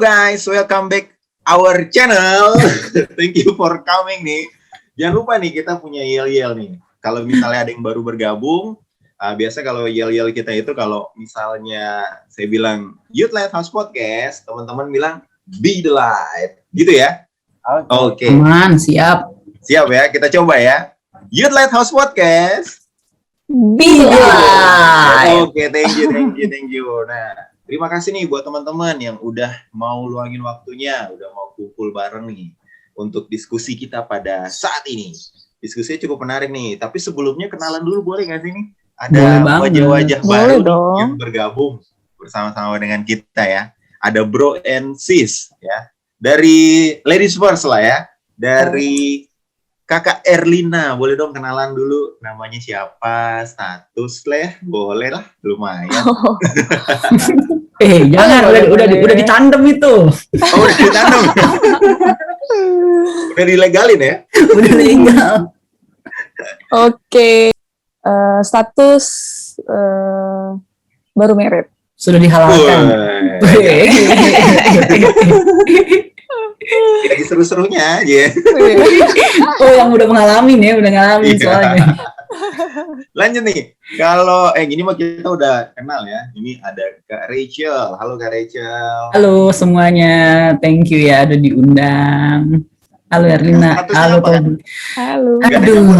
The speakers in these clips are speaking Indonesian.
guys, welcome back our channel. Thank you for coming nih. Jangan lupa nih kita punya yel-yel nih. Kalau misalnya ada yang baru bergabung, biasa kalau yel-yel kita itu kalau misalnya saya bilang Youth Lighthouse Podcast, teman-teman bilang Be the Light, gitu ya? Oke. Aman, siap. Siap ya, kita coba ya. Youth Lighthouse Podcast. Be the Light. Oke, thank you. Nah, terima kasih nih buat teman-teman yang udah mau luangin waktunya, udah mau kumpul bareng nih untuk diskusi kita pada saat ini. Diskusinya cukup menarik nih, tapi sebelumnya kenalan dulu boleh nggak sih nih? Ada wajah-wajah baru nih yang bergabung bersama-sama dengan kita ya. Ada Bro and Sis ya. Dari Ladies First lah ya. Dari Kakak Erlina, boleh dong kenalan dulu namanya siapa, status lah, boleh lah, lumayan. Jangan, udah ditandem itu. Oh, udah ditandem. Udah dilegalin ya? Udah legal. Oke. Status baru married. Sudah dihalalkan. Lagi seru-serunya aja. Oh, yang udah ngalamin Iya. soalnya. Lanjut nih. Kalau gini mah kita udah kenal ya. Ini ada Kak Rachel. Halo Kak Rachel. Halo semuanya, thank you ya udah diundang. Halo Erlina. Halo Tom. Halo. Aduh.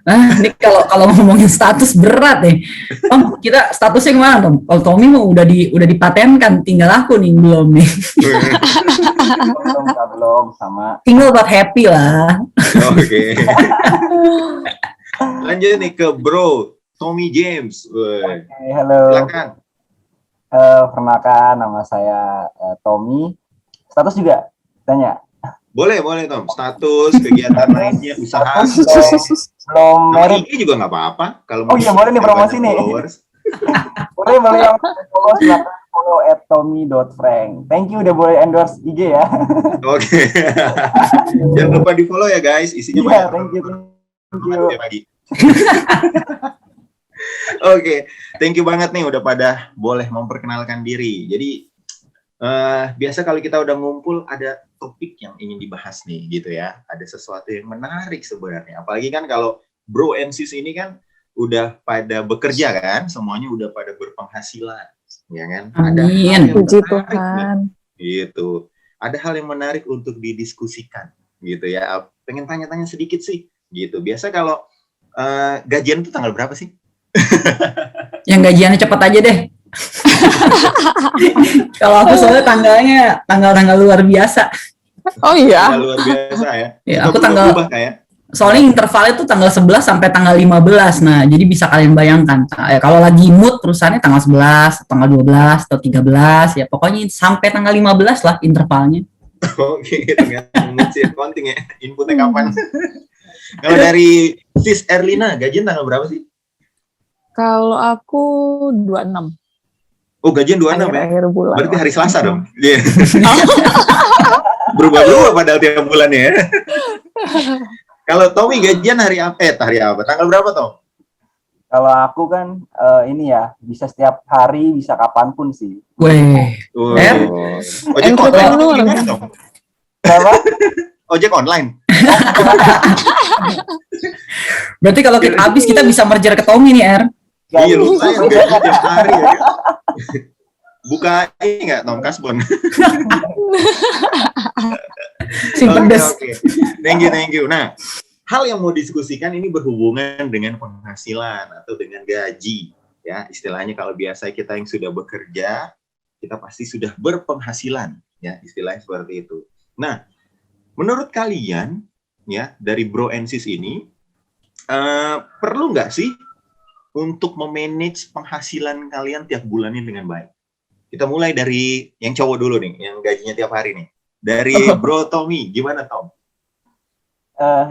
Ini kalau ngomongin status berat nih. Tom, kita statusnya gimana Tom? Kalau Tommy mau udah dipatenkan, tinggal aku nih belum nih. Belum sama. Tinggal buat happy lah. Oke. Lanjut nih ke Bro Tommy James. Oke, halo. Silakan. Perkenalkan, nama saya Tommy. Status juga tanya. Boleh Tom. Status, kegiatan lainnya, usaha. Belum Nama married. IG juga nggak apa-apa. Kalau Oh iya, boleh nih promosi nih. boleh yang follow, silakan follow @tommy.frank. Thank you udah boleh endorse IG ya. Oke. Jangan lupa di follow ya guys. Isinya Iya, banyak. thank you. Pagi. Oke, thank you banget nih udah pada boleh memperkenalkan diri. Jadi biasa kalau kita udah ngumpul ada topik yang ingin dibahas nih gitu ya. Ada sesuatu yang menarik sebenarnya. Apalagi kan kalau Bro and Sis ini kan udah pada bekerja kan, semuanya udah pada berpenghasilan, ya kan? Amin. Puji Tuhan. Gitu. Ada hal yang menarik untuk didiskusikan gitu ya. Pengen tanya-tanya sedikit sih gitu. Biasa kalau gajian itu tanggal berapa sih? Yang gajiannya cepet aja deh. Kalau aku soalnya tanggal luar biasa. Oh iya. Luar biasa ya. Ya, Suka aku tanggal berubah, kayak. Soalnya intervalnya tuh tanggal 11 sampai tanggal 15. Nah, jadi bisa kalian bayangkan. Kalau lagi mood perusahaannya tanggal 11, tanggal 12 atau 13 ya. Pokoknya sampai tanggal 15 lah intervalnya. Oke, tergantung sih accounting ya. Inputnya kapan? Kalau dari Sis Erlina, gajian tanggal berapa sih? Kalau aku 26. Oh, gajian 26 ya? Akhir bulan. Berarti hari Selasa dong? Iya. Berubah-ubah padahal tiap bulannya ya. Kalau Tommy gajian hari apa? Tanggal berapa, Tom? Kalau aku kan ini ya, bisa setiap hari, bisa kapanpun sih. Weh. Ojek online itu gimana, Tom? Berapa? Ojek online? Berarti kalau kita habis kita bisa merger ke Tommy nih, Er. Iya, lumayan gaji tiap hari ya. Buka ini nggak, Tom? Kasbon? Si pedes. Oke. Thank you. Nah, hal yang mau diskusikan ini berhubungan dengan penghasilan atau dengan gaji. Ya, istilahnya kalau biasa kita yang sudah bekerja, kita pasti sudah berpenghasilan. Ya, istilahnya seperti itu. Nah, menurut kalian, ya, dari Bro and Sis ini, perlu nggak sih untuk memanage penghasilan kalian tiap bulannya dengan baik? Kita mulai dari yang cowok dulu nih, yang gajinya tiap hari nih. Dari Bro Tommy, gimana Tom?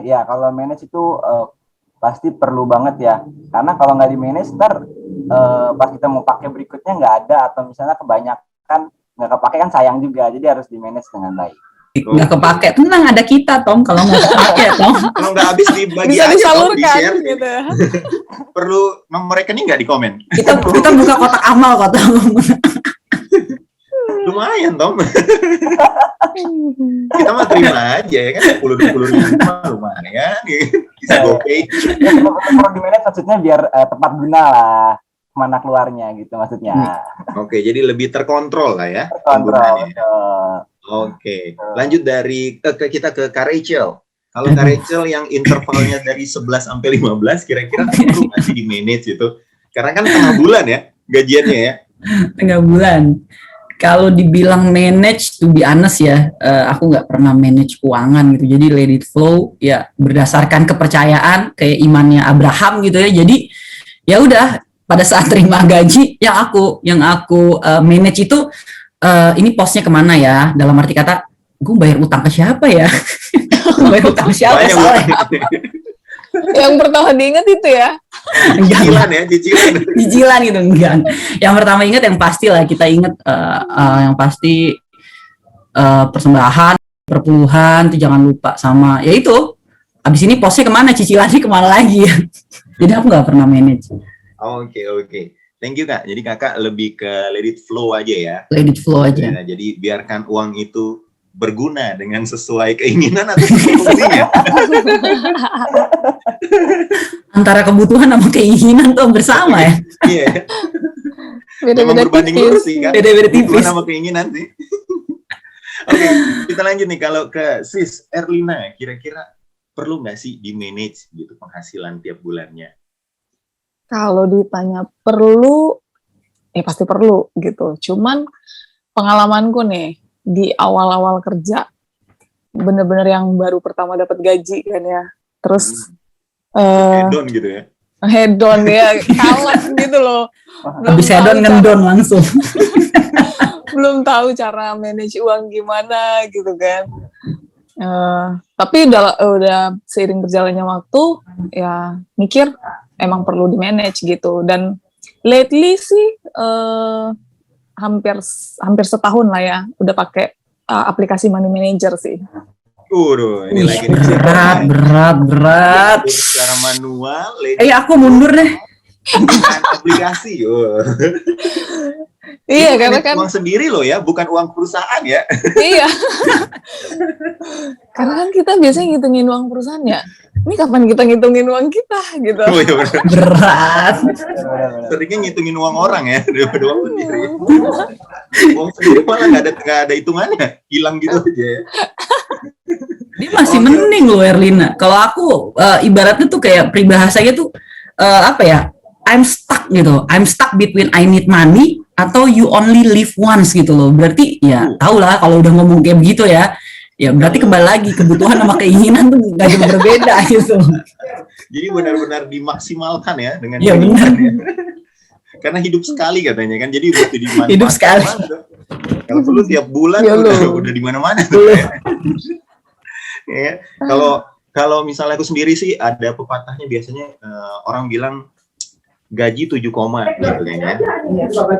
Ya kalau manage itu pasti perlu banget ya. Karena kalau nggak di manage ntar pas kita mau pakai berikutnya nggak ada, atau misalnya kebanyakan nggak kepake kan sayang juga. Jadi harus di manage dengan baik. Nggak kepake, tenang ada kita Tom. Kalau nggak kepake Tom, Kalau nggak habis dibagi Bisa aja, Tom, disalurkan di-share. gitu. Perlu nomor rekening nggak di komen? kita buka kotak amal kok Tom. Lumayan, Tom. Kita mah terima aja ya kan, 10-20 ribu mah lumayan. Bisa GoPay. Ya, perlu di manage maksudnya biar tepat guna lah kemana keluarnya gitu maksudnya. Oke, jadi lebih terkontrol lah ya. Terkontrol. penggunaannya. Oke, lanjut dari kita ke Kak Rachel. Kalau Kak Rachel yang intervalnya dari 11 sampai 15, kira-kira perlu nggak sih di manage itu? Karena kan tengah bulan ya gajiannya ya. Tengah bulan. Kalau dibilang manage, to be honest ya, aku nggak pernah manage keuangan gitu. Jadi let it flow ya berdasarkan kepercayaan kayak imannya Abraham gitu ya. Jadi ya udah pada saat terima gaji yang aku manage itu ini posnya kemana ya? Dalam arti kata, gue bayar utang ke siapa ya? Bayar utang ke siapa? Yang pertama diingat itu ya. Cicilan ya, cicilan gitu enggak. Yang pertama ingat yang pasti lah kita ingat yang pasti persembahan, perpuluhan itu jangan lupa sama ya itu. Abis ini posnya kemana, cicilannya kemana lagi ya. Jadi aku nggak pernah manage. Oke. Thank you Kak. Jadi Kakak lebih ke let it flow aja ya. Let it flow aja. Ya, jadi biarkan uang itu berguna dengan sesuai keinginan atau fungsinya. Antara kebutuhan sama keinginan tuh bersama ya. Iya. Beda-beda berbanding lurus sih kan. Beda-beda tipis. Kebutuhan sama keinginan sih. Oke, kita lanjut nih kalau ke Sis Erlina, kira-kira perlu nggak sih di manage gitu penghasilan tiap bulannya? Kalau ditanya perlu, ya pasti perlu gitu. Cuman pengalamanku nih, di awal-awal kerja, bener-bener yang baru pertama dapat gaji kan ya. Terus Head on gitu ya? Head on ya, kalah gitu loh. Habis head on ngendon langsung. Belum tahu cara manage uang gimana gitu kan. Tapi udah seiring berjalannya waktu, ya mikir emang perlu di manage gitu. Dan lately sih hampir setahun lah ya udah pakai aplikasi money manager sih. Ini lagi berat. Secara manual. Aku mundur deh. Aplikasi. Iya, karena kan uang sendiri loh ya, bukan uang perusahaan ya. Iya. Karena kan kita biasanya ngitungin uang perusahaan ya. Ini kapan kita ngitungin uang kita gitu. Oh, iya benar. Berat. Seringnya ngitungin uang orang ya daripada uang sendiri. Uang sendiri malah nggak ada hitungannya, hilang gitu aja ya. Dia masih mending loh Erlina. Kalau aku ibaratnya tuh kayak peribahasanya tuh apa ya? I'm stuck gitu. I'm stuck between I need money atau you only live once gitu loh. Berarti ya tau lah kalau udah ngomong kayak begitu ya. Ya berarti kembali lagi kebutuhan sama keinginan tuh nggak jauh berbeda gitu. Jadi benar-benar dimaksimalkan ya dengan ya, benar. Ya. Karena hidup sekali katanya kan. Jadi butuh dimanfaatkan. Hidup sekali. Kalau perlu tiap bulan udah di mana-mana tuh. Ya. Kalau misalnya aku sendiri sih ada pepatahnya biasanya orang bilang gaji 7 koma gitu kayaknya.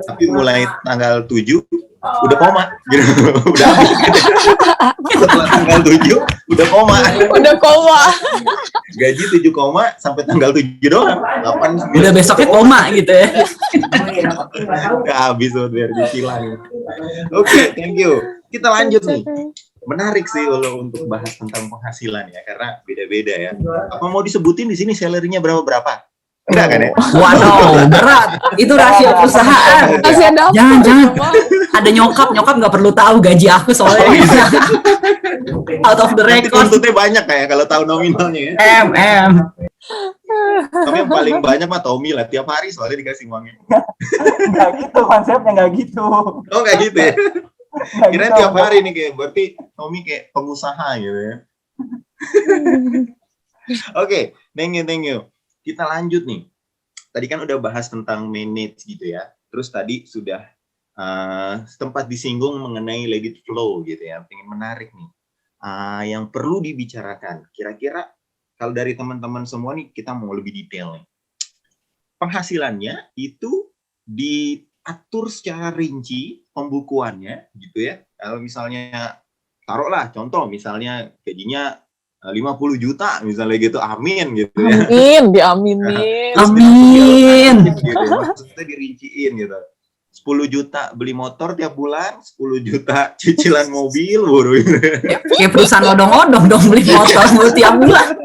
Tapi mulai tanggal 7 udah koma gitu. Udah setelah tanggal 7 udah koma. Gaji 7 koma sampai tanggal 7 doang. 8 udah besoknya koma gitu ya. Nggak habis biar dicilang. Oke, thank you. Kita lanjut nih. Menarik sih kalau untuk bahas tentang penghasilan ya, karena beda-beda ya. Apa mau disebutin di sini salary-nya berapa? Enggak kan ya? Waduh, berat. Itu rahasia perusahaan. Rahasia dapur. Jangan. Ada nyokap nggak perlu tahu gaji aku soalnya. Out of the record. Tuntutnya banyak kayak kalau tahu nominalnya ya. Tapi yang paling banyak mah Tommy lah, tiap hari soalnya dikasih uangnya. Nggak gitu konsepnya, nggak gitu. Oh nggak gitu ya? Kirain tiap hari nih kayak berarti Tommy kayak pengusaha gitu ya. Oke, thank you. Kita lanjut nih. Tadi kan udah bahas tentang manage gitu ya. Terus tadi sudah sempat disinggung mengenai let it flow gitu ya. Pengen menarik nih. Yang perlu dibicarakan. Kira-kira kalau dari teman-teman semua nih kita mau lebih detail nih. Penghasilannya itu diatur secara rinci pembukuannya gitu ya. Kalau misalnya taruhlah contoh misalnya gajinya 50 juta misalnya gitu, amin gitu ya. Diaminin. Amin. Gitu, maksudnya dirinciin gitu. 10 juta beli motor tiap bulan, 10 juta cicilan mobil, buru. Kayak perusahaan odong-odong dong beli motor mulu tiap bulan.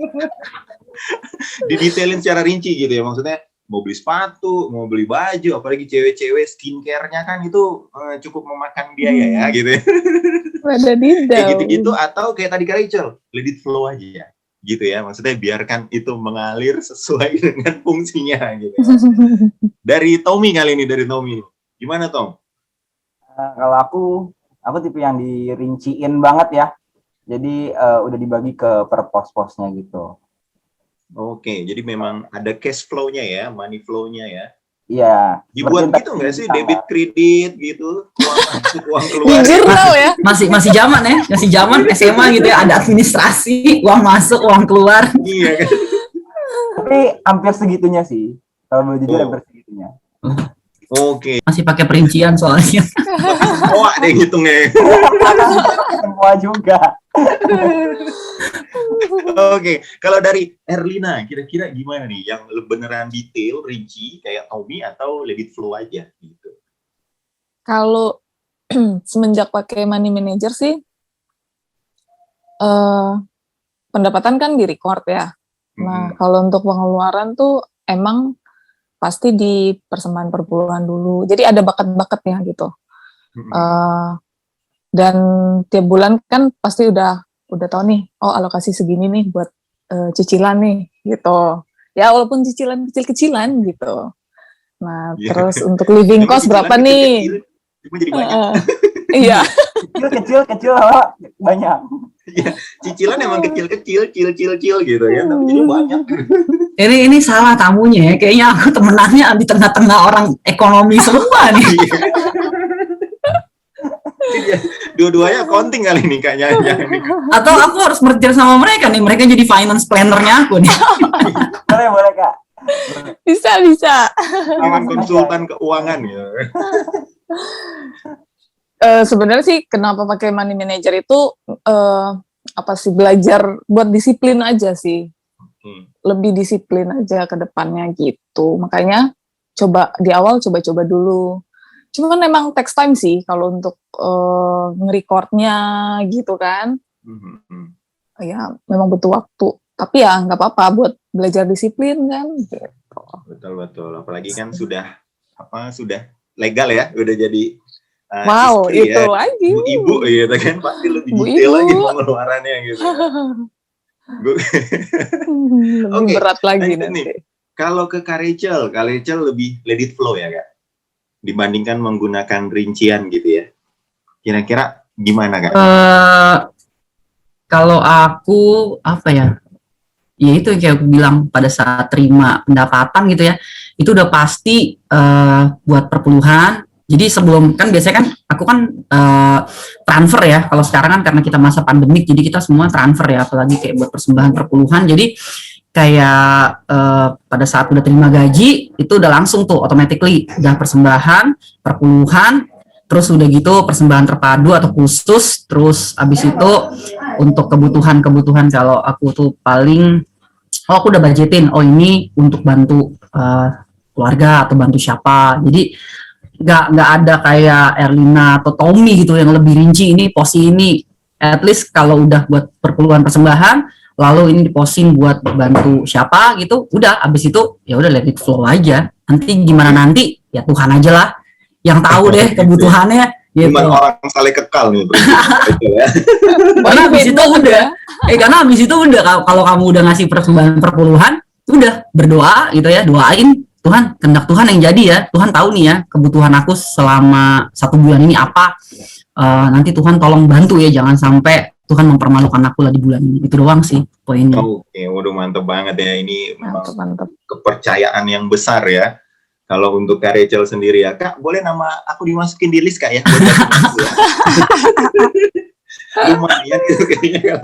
Didetailin secara rinci gitu ya, maksudnya mau beli sepatu, mau beli baju, apalagi cewek-cewek skincare-nya kan itu cukup memakan biaya ya gitu ya. Kayak gitu-gitu, atau kayak tadi Kak Rachel, let it flow aja gitu ya, maksudnya biarkan itu mengalir sesuai dengan fungsinya gitu ya. Dari Tommy kali ini, gimana Tom? Kalau aku tipe yang dirinciin banget ya, jadi udah dibagi ke per pos-posnya gitu. Oke, jadi memang ada cash flow-nya ya, money flow-nya ya. Iya. Dibuat gitu nggak sih, debit kredit gitu, uang masuk, uang keluar. Tahu ya. Masih zaman ya, masih zaman SMA gitu ya, ada administrasi, uang masuk, uang keluar. Iya kan. Tapi hampir segitunya sih. Kalau mau jujur hampir segitunya. Oke. Masih pakai perincian soalnya. Wah, deh ngitungnya. Semua juga. Oke, kalau dari Erlina, kira-kira gimana nih? Yang beneran detail, rinci, kayak Tommy, atau let it flow aja gitu? Kalau semenjak pakai money manager sih, pendapatan kan di record ya. Nah, kalau untuk pengeluaran tuh emang pasti di persembahan perpuluhan dulu. Jadi ada bakat-bakatnya gitu. Dan tiap bulan kan pasti udah tahu nih, oh alokasi segini nih buat cicilan nih gitu. Ya walaupun cicilan kecil-kecilan gitu. Nah, terus untuk living cost berapa nih? Cuma jadi banyak. Iya. Kecil banyak. Iya, cicilan emang kecil-kecil gitu ya, tapi jadi banyak. Ini salah tamunya ya, kayaknya aku temenannya di tengah-tengah orang ekonomi semua nih. Dua-duanya accounting kali ini kayaknya. Atau aku harus merger sama mereka nih, mereka jadi finance planner-nya aku nih. Boleh Kak. Bisa. Dengan konsultan keuangan ya. Sebenarnya sih kenapa pakai money manager itu belajar buat disiplin aja sih. Lebih disiplin aja ke depannya gitu. Makanya di awal coba-coba dulu. Cuman memang text time sih kalau untuk nge-recordnya gitu kan. Ya memang butuh waktu. Tapi ya nggak apa-apa buat belajar disiplin kan. Gitu. Betul. Apalagi kan sudah legal ya, udah jadi wow, istri itu ya, lagi. Ibu gitu kan, pasti lebih detail lagi pengeluarannya gitu. Lebih berat lagi nanti. Nih, kalau ke Kak Rachel lebih let it flow ya Kak, dibandingkan menggunakan rincian gitu ya. Kira-kira gimana Kak? Kalau aku ya itu kayak aku bilang pada saat terima pendapatan gitu ya, itu udah pasti buat perpuluhan. Jadi sebelum kan biasanya kan aku kan transfer ya. Kalau sekarang kan karena kita masa pandemik, jadi kita semua transfer ya, apalagi kayak buat persembahan perpuluhan. Jadi kayak pada saat udah terima gaji itu udah langsung tuh automatically udah persembahan perpuluhan, terus udah gitu persembahan terpadu atau khusus, terus abis itu untuk kebutuhan kalau aku tuh paling aku udah budgetin, ini untuk bantu keluarga atau bantu siapa. Jadi nggak ada kayak Erlina atau Tommy gitu yang lebih rinci, ini posi ini at least kalau udah buat perpuluhan persembahan, lalu ini diposin buat bantu siapa gitu, udah abis itu ya udah let it flow aja. Nanti gimana nanti ya Tuhan aja lah yang tahu deh kebutuhannya gitu. Cuman orang saling kekal nih. Karena abis itu udah kalau kamu udah ngasih persembahan perpuluhan, udah berdoa gitu ya, doain Tuhan, kehendak Tuhan yang jadi ya. Tuhan tahu nih ya kebutuhan aku selama 1 bulan ini apa. Nanti Tuhan tolong bantu ya, jangan sampai Tuhan mempermalukan aku lah di bulan ini. Itu doang sih poinnya. Oke, waduh mantep banget ya. Ini memang mantep. Kepercayaan yang besar ya. Kalau untuk Kak Rachel sendiri ya, Kak boleh nama aku dimasukin di list Kak ya? Lumayan gitu kayaknya.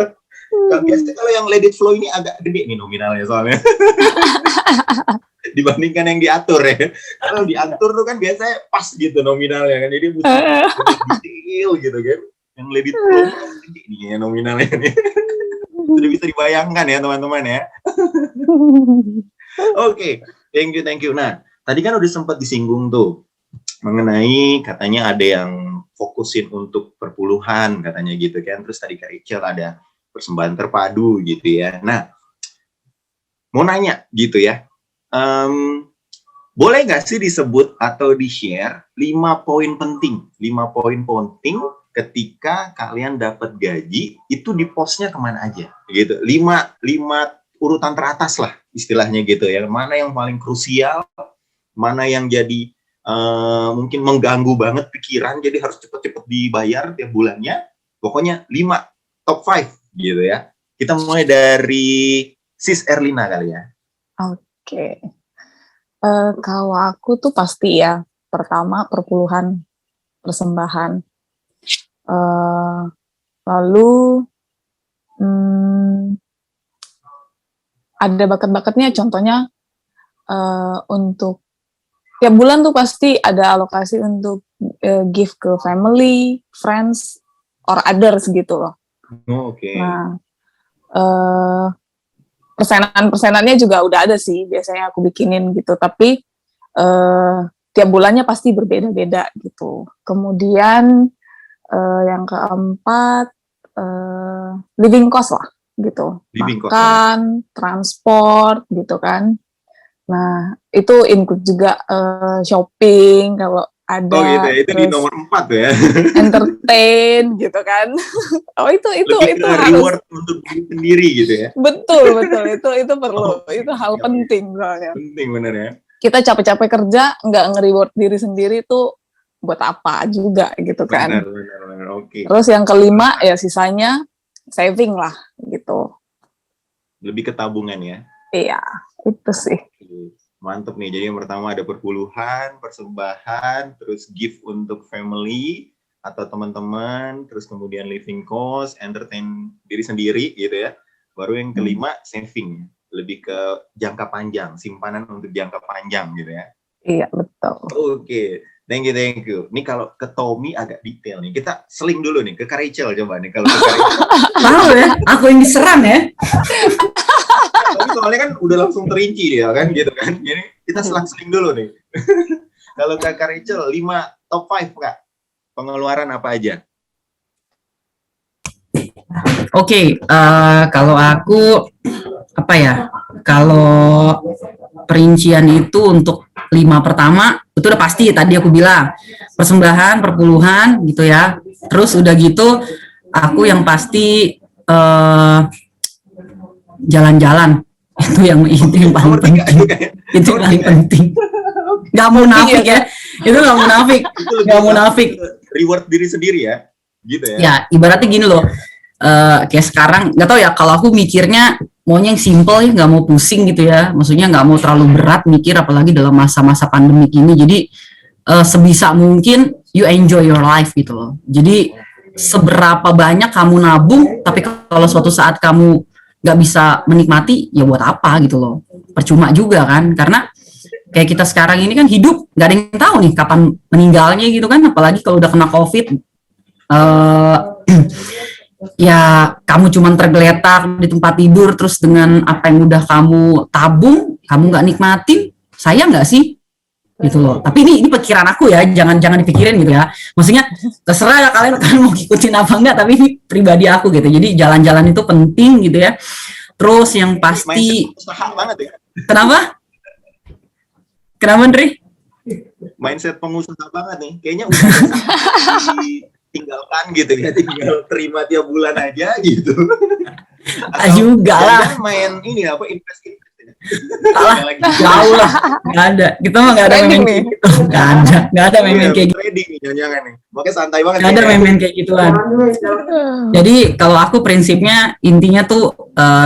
Biasanya kalau yang let it flow ini agak gede nih nominalnya soalnya. Dibandingkan yang diatur ya. Kalau diatur tuh kan biasanya pas gitu nominalnya kan. Jadi butuh detail gitu kan. Yang let it flow gede nih ya nominalnya nih. Sudah bisa dibayangkan ya teman-teman ya. Oke, thank you. Nah, tadi kan udah sempat disinggung tuh mengenai katanya ada yang fokusin untuk perpuluhan katanya gitu kan. Terus tadi Kak Rachel ada persembahan terpadu gitu ya. Nah, mau nanya gitu ya. Boleh nggak sih disebut atau di-share 5 poin penting ketika kalian dapat gaji itu di posnya kemana aja gitu. 5 urutan teratas lah istilahnya gitu ya. Mana yang paling krusial, mana yang jadi mungkin mengganggu banget pikiran, jadi harus cepet-cepet dibayar tiap bulannya. Pokoknya 5 top 5 gitu ya. Kita mulai dari Sis Erlina kali ya. Oke. Kalau aku tuh pasti ya, pertama perpuluhan, persembahan. Lalu ada bakat-bakatnya, contohnya untuk tiap bulan tuh pasti ada alokasi untuk give ke family, friends, or others gitu loh. Oke. Nah, persenannya juga udah ada sih, biasanya aku bikinin gitu. Tapi tiap bulannya pasti berbeda-beda gitu. Kemudian yang keempat, living cost lah gitu. Makan, transport gitu kan. Nah, itu include juga shopping kalau ada. Oh gitu ya, itu di nomor 4 ya. Entertain gitu kan. Oh itu harus reward untuk diri sendiri gitu ya. Betul, itu perlu. Itu hal penting soalnya. Penting bener ya. Kita capek-capek kerja nggak nge-reward diri sendiri tuh buat apa juga gitu kan. Benar. Oke. Terus yang kelima ya sisanya saving lah gitu. Lebih ke tabungan ya. Iya, itu sih. Mantep nih, jadi yang pertama ada perpuluhan, persembahan, terus gift untuk family atau teman-teman, terus kemudian living cost, entertain diri sendiri gitu ya. Baru yang kelima saving, lebih ke jangka panjang, simpanan untuk jangka panjang gitu ya. Iya, betul. Oke, thank you. Nih kalau ke Tommy agak detail nih, kita seling dulu nih ke Kak Rachel coba nih. Kalau ke Kak Rachel. Tahu ya, aku yang diserang ya. Tapi soalnya kan udah langsung terinci dia kan gitu kan. Jadi kita selang-seling dulu nih. Kalau Kak Rachel 5 top 5 Kak. Pengeluaran apa aja? Oke, kalau aku apa ya? Kalau perincian itu untuk 5 pertama itu udah pasti tadi aku bilang persembahan, perpuluhan gitu ya. Terus udah gitu aku yang pasti jalan-jalan itu yang paling penting. Itu paling penting. Gak munafik ya. Itu gak munafik. Reward diri sendiri ya. Gitu ya. Ya, ibaratnya gini loh. Kayak sekarang nggak tahu ya, kalau aku mikirnya maunya yang simple ya, nggak mau pusing gitu ya. Maksudnya nggak mau terlalu berat mikir, apalagi dalam masa-masa pandemik ini. Jadi sebisa mungkin you enjoy your life gitu loh. Jadi seberapa banyak kamu nabung, tapi kalau suatu saat kamu nggak bisa menikmati, ya buat apa gitu loh. Percuma juga kan, karena kayak kita sekarang ini kan hidup nggak ada yang tahu nih kapan meninggalnya gitu kan. Apalagi kalau udah kena COVID, ya kamu cuman tergeletak di tempat tidur, terus dengan apa yang udah kamu tabung, kamu nggak nikmatin, sayang nggak sih? Gitu loh. Tapi ini pikiran aku ya, jangan dipikirin gitu ya. Maksudnya terserah ya kalian mau ngikutin apa enggak, tapi ini pribadi aku gitu. Jadi jalan-jalan itu penting gitu ya. Terus yang pasti usaha banget ya. Kenapa, Ndri? Mindset pengusaha banget nih. Kayaknya udah ditinggalkan gitu ya, tinggal terima tiap bulan aja gitu. Juga lah. Main ini apa invest Salah, jauh lah, nggak ada. Kita mah nggak ada main kayak gitu, nggak ada main kayak gitu. Trading nih, jangan nih. Makanya santai banget. Nggak ada main kayak gituan. Jadi kalau aku prinsipnya intinya tuh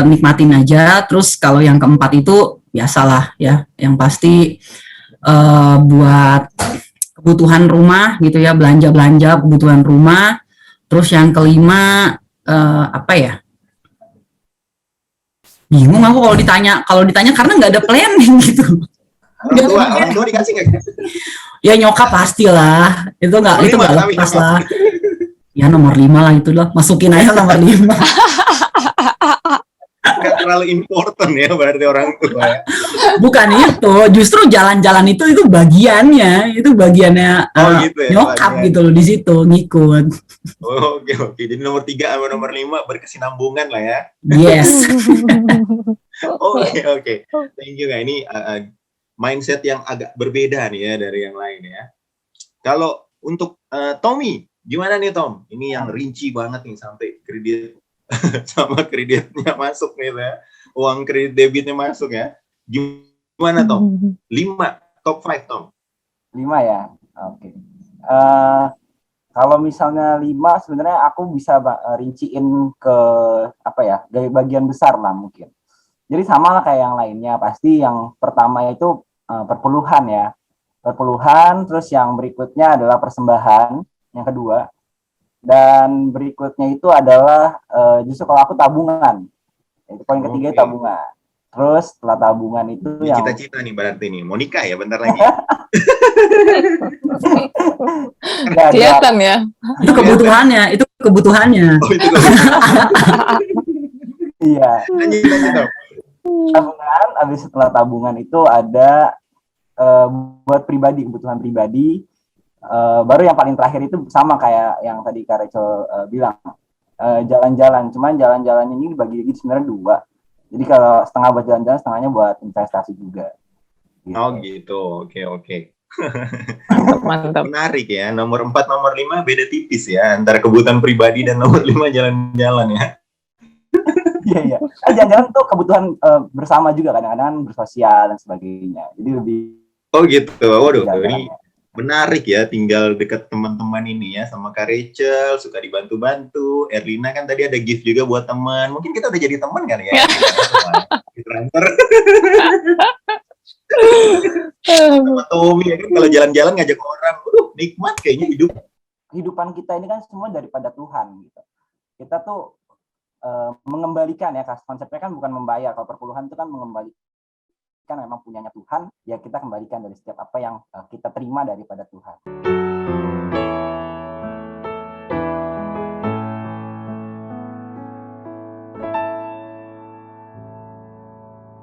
nikmatin aja. Terus kalau yang keempat itu biasalah ya, yang pasti buat kebutuhan rumah gitu ya, belanja kebutuhan rumah. Terus yang kelima apa ya? Bingung aku kalau ditanya karena nggak ada planning gitu. Orang tua dikasih nggak? Ya nyokap pastilah, itu nggak lepas lah. Ya nomor 5 lah itu loh, masukin aja nomor 5. nggak terlalu important ya berarti orang tua ya. Bukan itu, justru jalan-jalan itu bagiannya, itu bagiannya Gitu ya, nyokap bagian. gitu loh di situ ngikut. Oke. Jadi nomor 3 sama nomor 5 berkesinambungan lah ya. Yes. Oke. Thank you, Kak. Ini mindset yang agak berbeda nih ya dari yang lain ya. Kalau untuk Tommy, gimana nih Tom? Ini yang rinci banget nih sampai kredit sama kreditnya masuk nih ya. Uang kredit debitnya masuk ya. Gimana Tom? 5, top 5 Tom. 5 ya. Oke. Kalau misalnya 5 sebenarnya aku bisa rinciin ke apa ya? Dari bagian besar lah mungkin. Jadi sama lah kayak yang lainnya. Pasti yang pertama itu perpuluhan ya. Perpuluhan, terus yang berikutnya adalah persembahan, yang kedua. Dan berikutnya itu adalah justru kalau aku tabungan. Itu poin ketiga tabungan. Terus setelah tabungan itu ini yang cita-cita nih berarti nih. Mau nikah ya bentar lagi. Kelihatan ya. Itu kebutuhannya, itu kebutuhannya. Oh, itu kebutuhan. iya. Lanjut Tom. Tabungan, habis setelah tabungan itu ada buat pribadi, kebutuhan pribadi. Baru yang paling terakhir itu sama kayak yang tadi Kak Rachel bilang, jalan-jalan. Cuman jalan-jalan ini dibagi-bagi sebenarnya 2. Jadi kalau setengah buat jalan-jalan, setengahnya buat investasi juga. Gitu. Oh gitu, oke. Mantap. Menarik ya, nomor 4, nomor 5 beda tipis ya, antara kebutuhan pribadi dan nomor 5 jalan-jalan ya. Iya. Jalan-jalan tuh kebutuhan bersama juga, kadang-kadang bersosial dan sebagainya. Jadi lebih... Oh gitu, waduh, ini menarik ya, tinggal dekat teman-teman ini ya, sama Kak Rachel, suka dibantu-bantu. Erlina kan tadi ada gift juga buat teman. Mungkin kita udah jadi teman kali ya. Di transfer. Sama Tommy ya kan, kalau jalan-jalan ngajak orang, nikmat kayaknya hidup. Kehidupan kita ini kan semua daripada Tuhan gitu. Kita tuh mengembalikan ya, konsepnya kan bukan membayar. Kalau perpuluhan itu kan mengembalikan, memang punyanya Tuhan, ya kita kembalikan dari setiap apa yang kita terima daripada Tuhan.